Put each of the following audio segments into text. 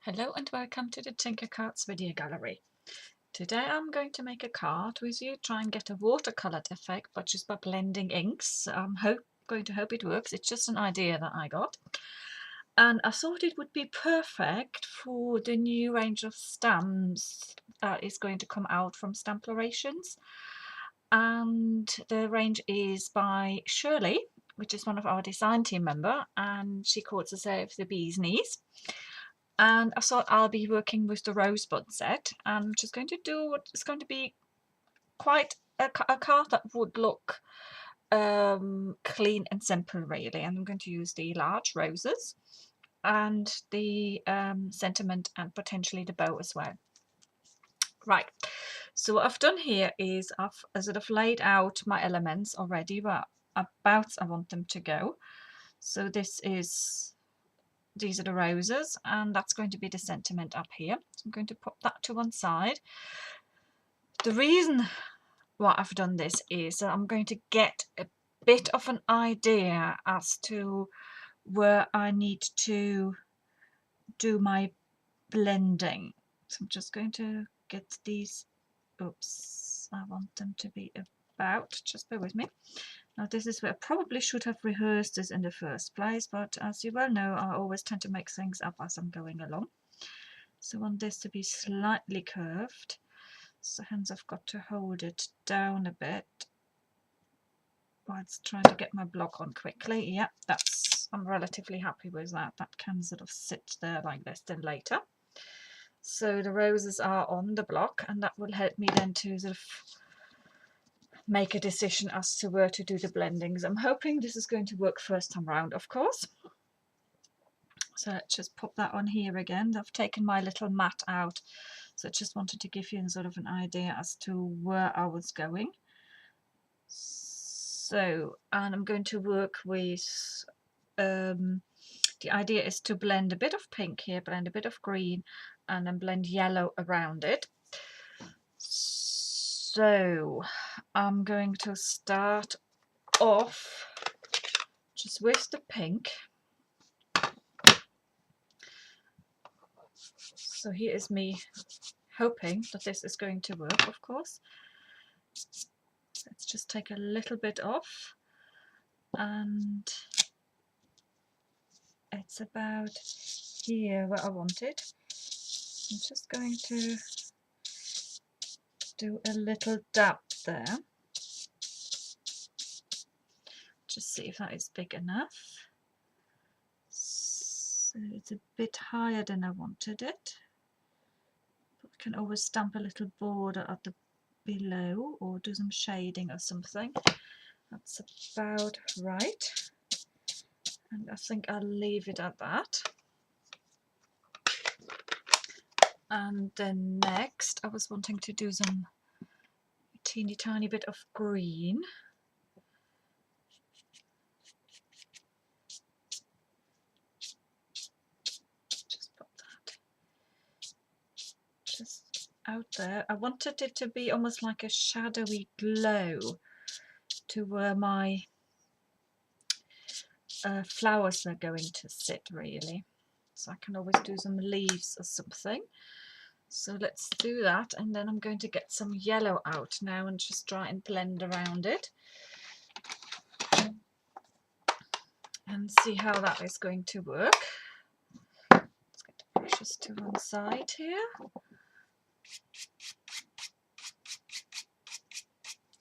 Hello and welcome to the Tinker Cards video gallery. Today I'm going to make a card with you, try and get a watercolored effect, but just by blending inks. I'm going to hope it works. It's just an idea that I got. And I thought it would be perfect for the new range of stamps that is going to come out from Stamplorations. And the range is by Shirley, which is one of our design team member, and she calls herself the Bee's Knees. And I thought I'll be working with the rosebud set. I'm just going to do what is going to be quite a card that would look clean and simple, really. And I'm going to use the large roses and the sentiment and potentially the bow as well. Right, so what I've done here is I've sort of laid out my elements already, where about I want them to go. So these are the roses, and that's going to be the sentiment up here. So I'm going to put that to one side. The reason why I've done this is that I'm going to get a bit of an idea as to where I need to do my blending. So I'm just going to get these, oops, I want them to be about, just bear with me. Now this is where I probably should have rehearsed this in the first place, but as you well know, I always tend to make things up as I'm going along. So I want this to be slightly curved, so hence I've got to hold it down a bit whilst trying to get my block on quickly. Yep, I'm relatively happy with that. That can sort of sit there like this then later. So the roses are on the block, and that will help me then to sort of make a decision as to where to do the blendings. I'm hoping this is going to work first time round, of course. So let's just pop that on here again. I've taken my little mat out, so I just wanted to give you sort of an idea as to where I was going. So, and I'm going to work with, the idea is to blend a bit of pink here, blend a bit of green, and then blend yellow around it. So I'm going to start off just with the pink. So here is me hoping that this is going to work, of course. Let's just take a little bit off, and it's about here where I want it. I'm just going to do a little dab there. Just see if that is big enough. So it's a bit higher than I wanted it. But I can always stamp a little border at the below or do some shading or something. That's about right. And I think I'll leave it at that. And then next I was wanting to do some teeny tiny bit of green. Just put that just out there. I wanted it to be almost like a shadowy glow to where my flowers are going to sit, really. So I can always do some leaves or something. So let's do that, and then I'm going to get some yellow out now and just try and blend around it and see how that is going to work. Let's get the brushes to one side here.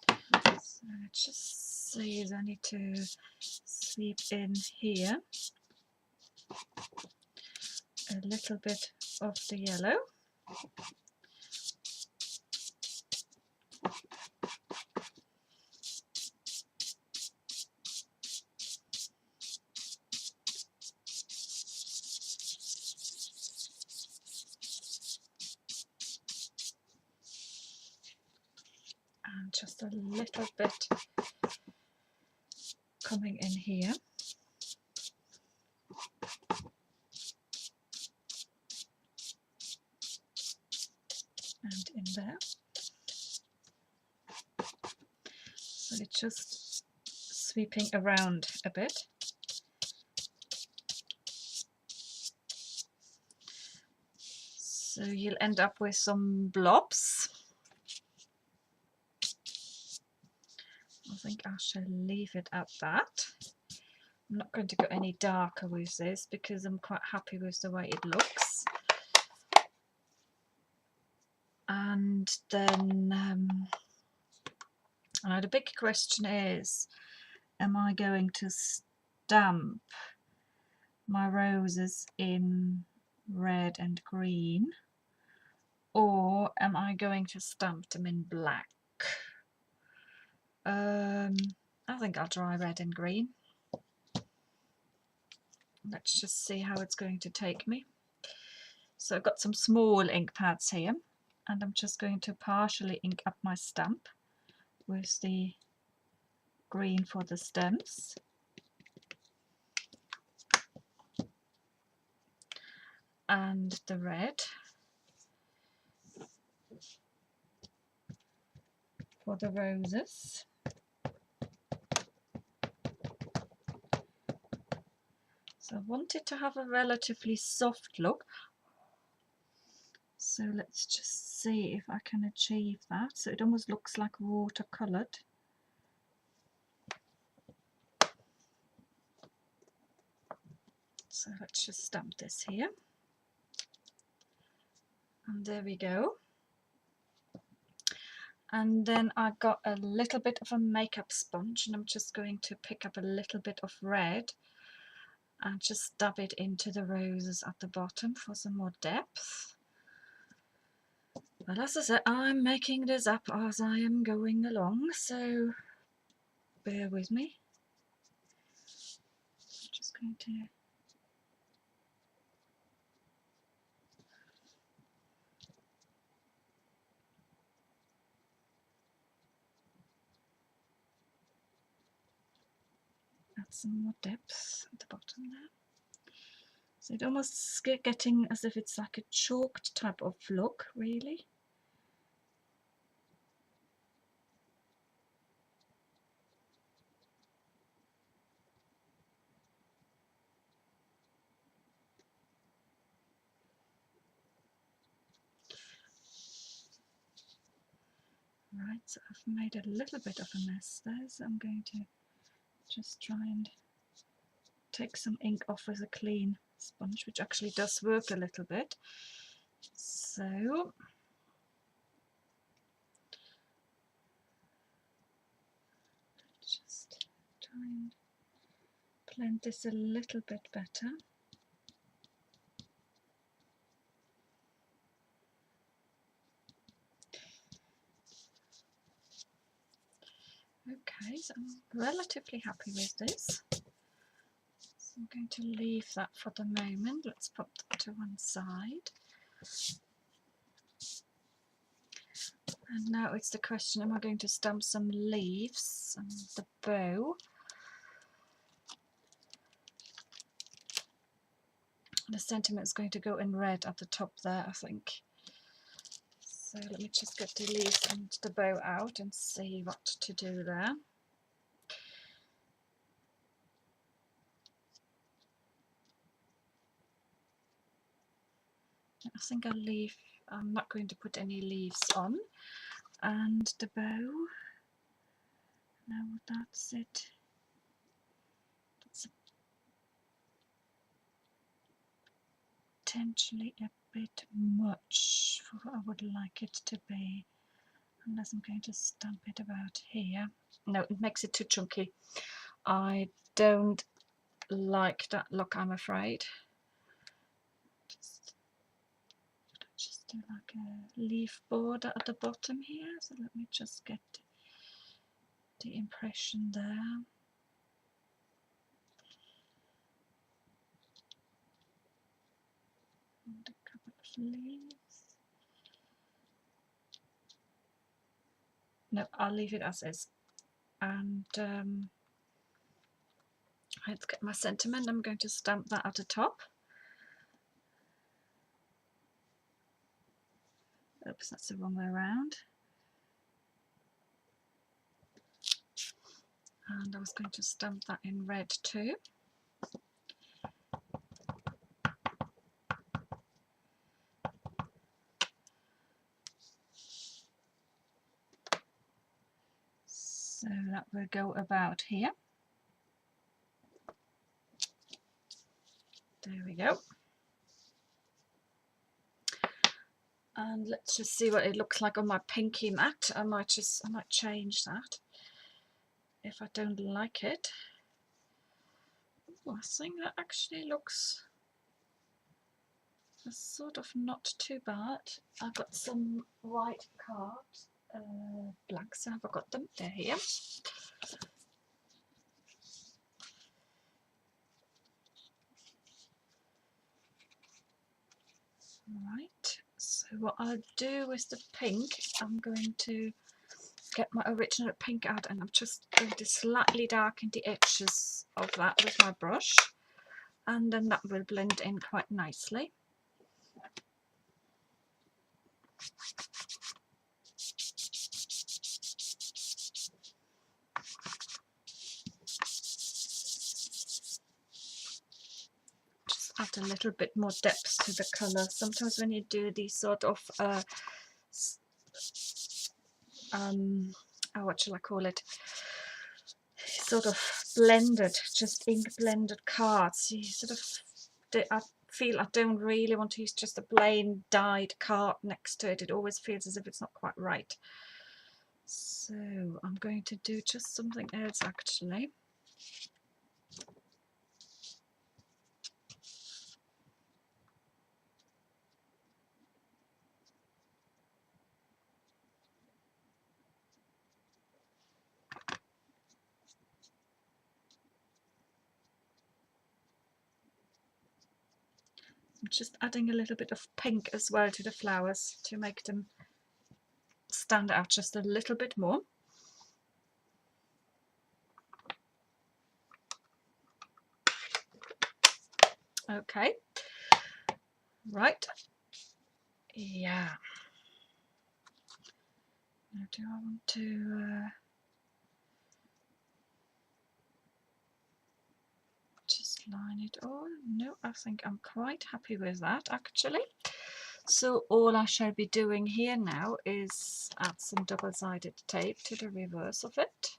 So let's just see, I need to sweep in here a little bit of the yellow. And just a little bit coming in here. And in there. So it's just sweeping around a bit. So you'll end up with some blobs. I think I shall leave it at that. I'm not going to go any darker with this because I'm quite happy with the way it looks. And then now the big question is, am I going to stamp my roses in red and green, or am I going to stamp them in black? I think I'll try red and green. Let's just see how it's going to take me. So I've got some small ink pads here, and I'm just going to partially ink up my stamp with the green for the stems. And the red for the roses. So I want it to have a relatively soft look. So let's just see if I can achieve that. So it almost looks like watercoloured. So let's just stamp this here. And there we go. And then I got a little bit of a makeup sponge, and I'm just going to pick up a little bit of red and just dab it into the roses at the bottom for some more depth. Well, as I said, I'm making this up as I am going along, so bear with me. Just going to add some more depth at the bottom there. So it almost getting as if it's like a chalked type of look, really. Right, so I've made a little bit of a mess there, so I'm going to just try and take some ink off with a clean sponge, which actually does work a little bit. So just try and blend this a little bit better. Okay, so I'm relatively happy with this. So I'm going to leave that for the moment. Let's put that to one side. And now it's the question, am I going to stamp some leaves and the bow? The sentiment is going to go in red at the top there, I think. So let me just get the leaves and the bow out and see what to do there. I think I'm not going to put any leaves on. And the bow, now that's it. That's potentially a bit much for what I would like it to be, unless I'm going to stamp it about here. No, it makes it too chunky. I don't like that look, I'm afraid. Just do like a leaf border at the bottom here, so let me just get the impression there. And a couple of leaves. No, I'll leave it as is. And let's get my sentiment. I'm going to stamp that at the top. Oops, that's the wrong way around. And I was going to stamp that in red too. So that will go about here. There we go. And let's just see what it looks like on my pinky mat. I might change that if I don't like it. Ooh, I think that actually looks sort of not too bad. I've got some white cards, blanks. Have I got them? They're here. Right, so what I'll do with the pink, I'm going to get my original pink out, and I'm just going to slightly darken the edges of that with my brush, and then that will blend in quite nicely. Add a little bit more depth to the colour. Sometimes when you do these sort of what shall I call it, sort of blended, just ink blended cards, you sort of, I feel I don't really want to use just a plain dyed card next to it. It always feels as if it's not quite right. So I'm going to do just something else actually. I'm just adding a little bit of pink as well to the flowers to make them stand out just a little bit more. Okay, right, yeah. Now do I want to just line it all? No, I think I'm quite happy with that actually. So all I shall be doing here now is add some double-sided tape to the reverse of it.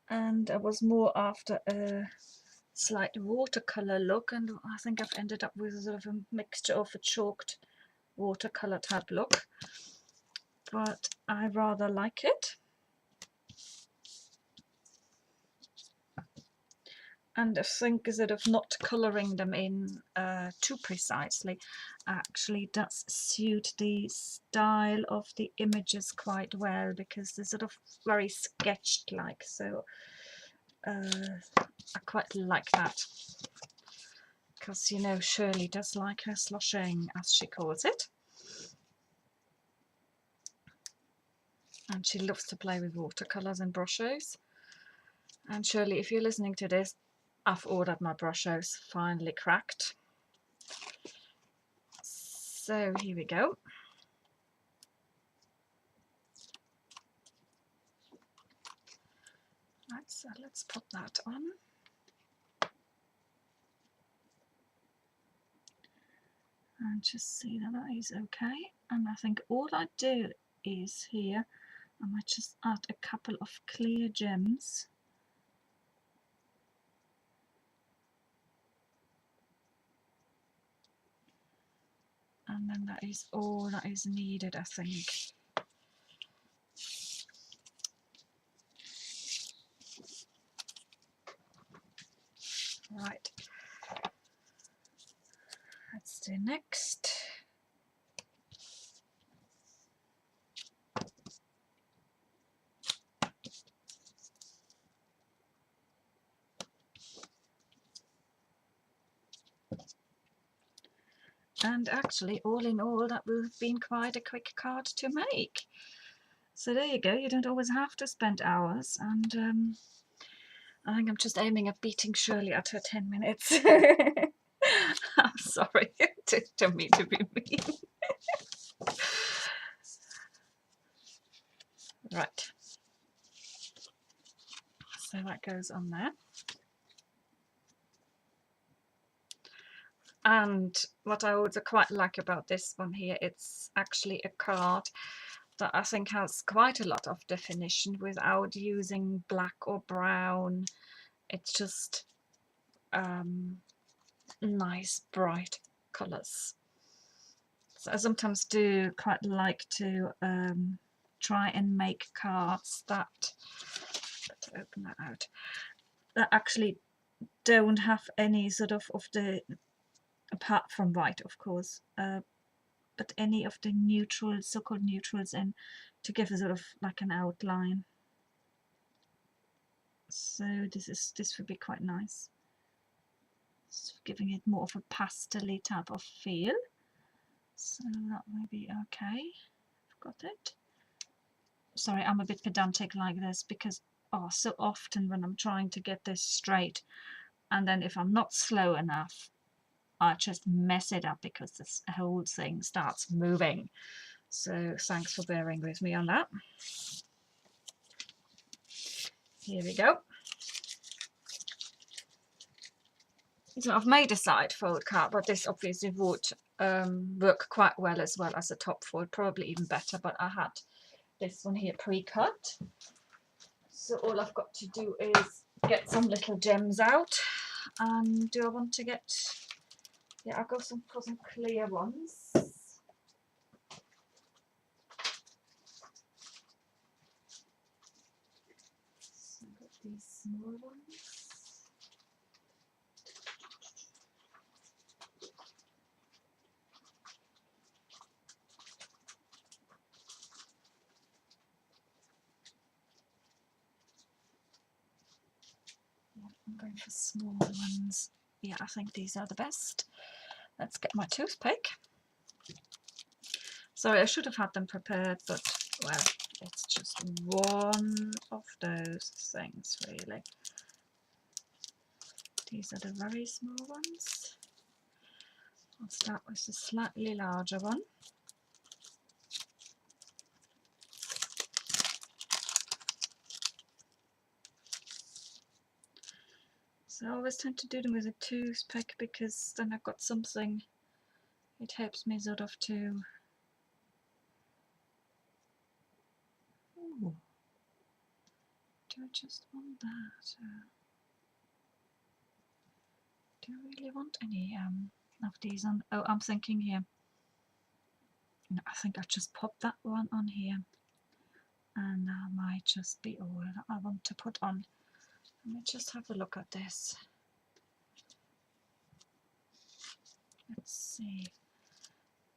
And I was more after a slight watercolor look, and I think I've ended up with sort of a mixture of a chalked watercolor type look, but I rather like it. And I think sort of not colouring them in too precisely actually does suit the style of the images quite well, because they're sort of very sketched like, so I quite like that, because you know Shirley does like her sloshing, as she calls it, and she loves to play with watercolours and brushes. And Shirley, if you're listening to this, I've ordered my brushes, finally cracked. So here we go. Right, so let's put that on. And just see that that is okay. And I think all I do is here, I might just add a couple of clear gems. And then that is all that is needed, I think. Right. Let's do next. And actually, all in all, that would have been quite a quick card to make. So there you go, you don't always have to spend hours, and I think I'm just aiming at beating Shirley at her 10 minutes. I'm sorry, don't mean to be mean. Right, so that goes on there. And what I also quite like about this one here, it's actually a card that I think has quite a lot of definition without using black or brown. It's just nice bright colours. So I sometimes do quite like to try and make cards that, let's open that out, that actually don't have any sort of the, apart from white of course, but any of the neutrals, so-called neutrals, in to give a sort of like an outline. So this would be quite nice. It's giving it more of a pastel-y type of feel. So that may be okay. I've got it. Sorry, I'm a bit pedantic like this because so often when I'm trying to get this straight, and then if I'm not slow enough, I just mess it up because this whole thing starts moving. So thanks for bearing with me on that. Here we go. So I've made a side fold card, but this obviously would work quite well as a top fold, probably even better, but I had this one here pre-cut. So all I've got to do is get some little gems out. And do I want to get, yeah, I'll go for some clear ones. So I've got these small ones. I'm going for small ones. Yeah, I think these are the best. Let's get my toothpick. Sorry, I should have had them prepared, but well, it's just one of those things, really. These are the very small ones. I'll start with the slightly larger one. So I always tend to do them with a toothpick because then I've got something, it helps me sort of to... Ooh. Do I just want that? Do I really want any of these on? Oh, I'm thinking here. No, I think I'll just pop that one on here. And that might just be all that I want to put on. Let me just have a look at this. Let's see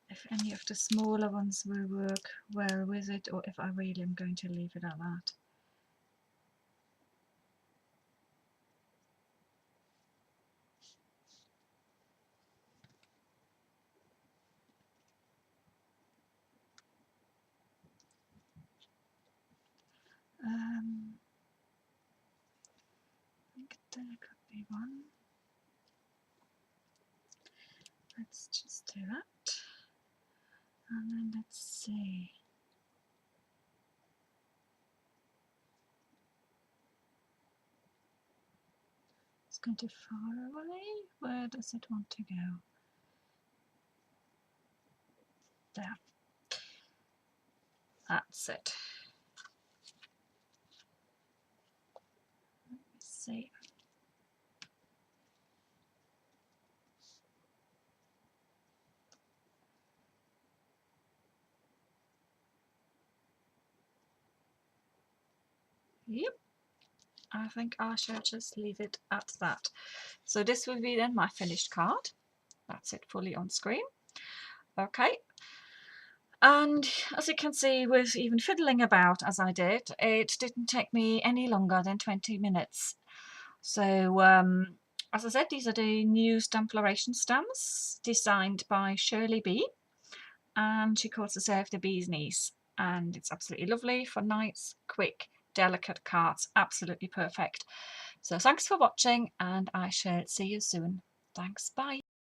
if any of the smaller ones will work well with it, or if I really am going to leave it at that. I think there could be one. Let's just do that. And then let's see. It's going too far away. Where does it want to go? There. That's it. Let me see. Yep. I think I shall just leave it at that. So this will be then my finished card. That's it, fully on screen. Okay. And as you can see, with even fiddling about as I did, it didn't take me any longer than 20 minutes. So as I said, these are the new Stamploration stamps designed by Shirley B, and she calls herself the Bee's Niece, and it's absolutely lovely for nice, quick, delicate cards. Absolutely perfect. So thanks for watching, and I shall see you soon. Thanks, bye.